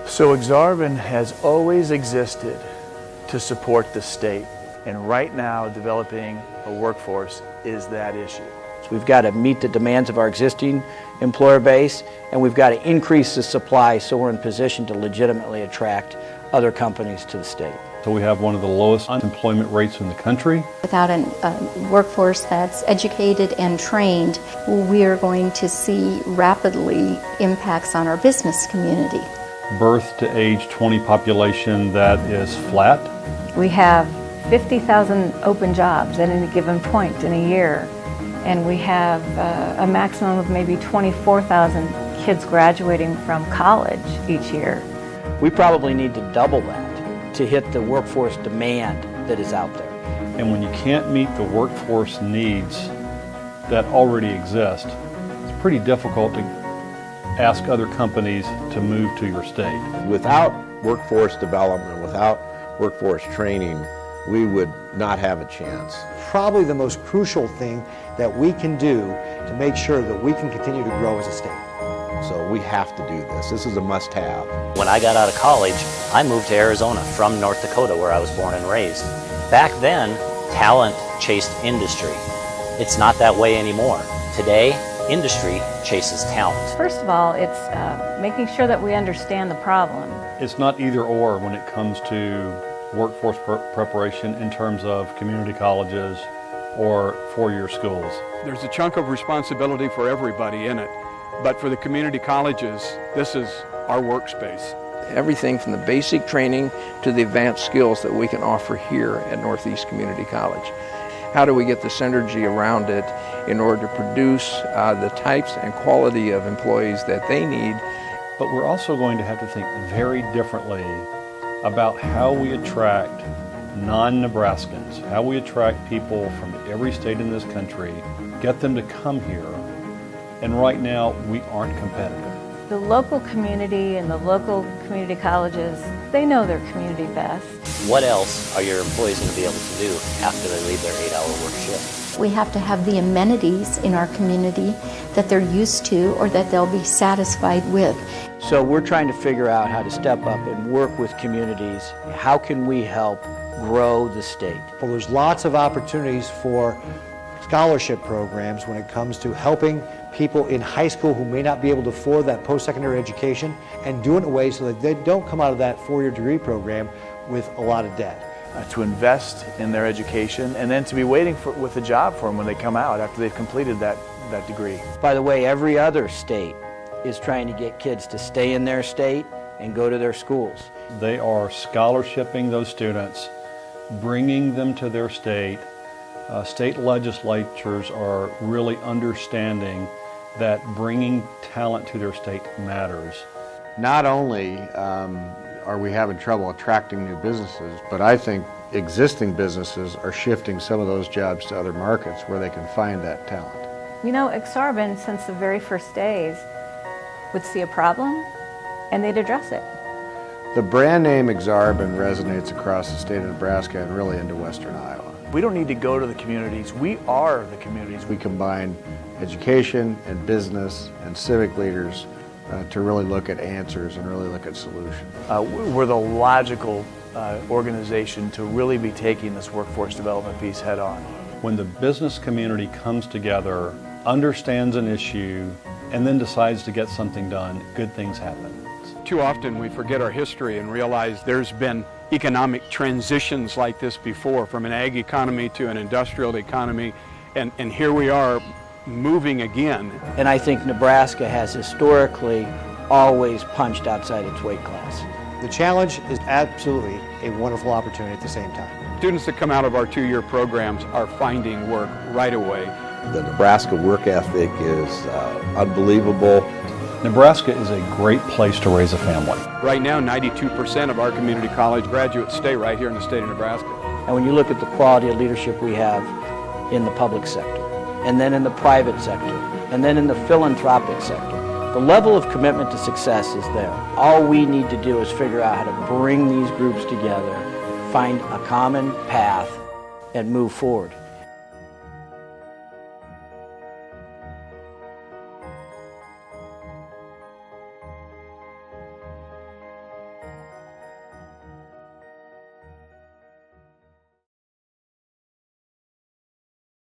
So Aksarben has always existed to support the state, and right now developing a workforce is that issue. So we've got to meet the demands of our existing employer base, and we've got to increase the supply so we're in position to legitimately attract other companies to the state. So we have one of the lowest unemployment rates in the country. Without a workforce that's educated and trained, we are going to see rapidly impacts on our business community. Birth to age 20 population that is flat. We have 50,000 open jobs at any given point in a year, and we have a maximum of maybe 24,000 kids graduating from college each year. We probably need to double that to hit the workforce demand that is out there. And when you can't meet the workforce needs that already exist, it's pretty difficult to ask other companies to move to your state. Without workforce development, without workforce training, we would not have a chance. Probably the most crucial thing that we can do to make sure that we can continue to grow as a state. So we have to do this. This is a must-have. When I got out of college, I moved to Arizona from North Dakota, where I was born and raised. Back then, talent chased industry. It's not that way anymore. Today, industry chases talent. First of all, it's making sure that we understand the problem. It's not either or when it comes to workforce preparation in terms of community colleges or four-year schools. There's a chunk of responsibility for everybody in it, but for the community colleges, this is our workspace. Everything from the basic training to the advanced skills that we can offer here at Northeast Community College. How do we get the synergy around it in order to produce the types and quality of employees that they need? But we're also going to have to think very differently about how we attract non-Nebraskans, how we attract people from every state in this country, get them to come here. And right now, we aren't competitive. The local community and the local community colleges, they know their community best. What else are your employees going to be able to do after they leave their 8-hour work shift? We have to have the amenities in our community that they're used to or that they'll be satisfied with. So we're trying to figure out how to step up and work with communities. How can we help grow the state? Well, there's lots of opportunities for scholarship programs when it comes to helping people in high school who may not be able to afford that post-secondary education and doing it in a way so that they don't come out of that four-year degree program with a lot of debt. To invest in their education and then to be waiting with a job for them when they come out after they've completed that degree. By the way, every other state is trying to get kids to stay in their state and go to their schools. They are scholarshiping those students, bringing them to their state. State legislatures are really understanding that bringing talent to their state matters. Not only are we having trouble attracting new businesses, but I think existing businesses are shifting some of those jobs to other markets where they can find that talent. You know, Aksarben, since the very first days, would see a problem and they'd address it. The brand name Aksarben resonates across the state of Nebraska and really into western Iowa. We don't need to go to the communities. We are the communities. We combine education and business and civic leaders to really look at answers and really look at solutions. We're the logical organization to really be taking this workforce development piece head on. When the business community comes together, understands an issue, and then decides to get something done, good things happen. Too often we forget our history and realize there's been economic transitions like this before, from an ag economy to an industrial economy, and here we are moving again. And I think Nebraska has historically always punched outside its weight class. The challenge is absolutely a wonderful opportunity at the same time. Students that come out of our two-year programs are finding work right away. The Nebraska work ethic is unbelievable. Nebraska is a great place to raise a family. Right now, 92% of our community college graduates stay right here in the state of Nebraska. And when you look at the quality of leadership we have in the public sector, and then in the private sector, and then in the philanthropic sector, the level of commitment to success is there. All we need to do is figure out how to bring these groups together, find a common path, and move forward.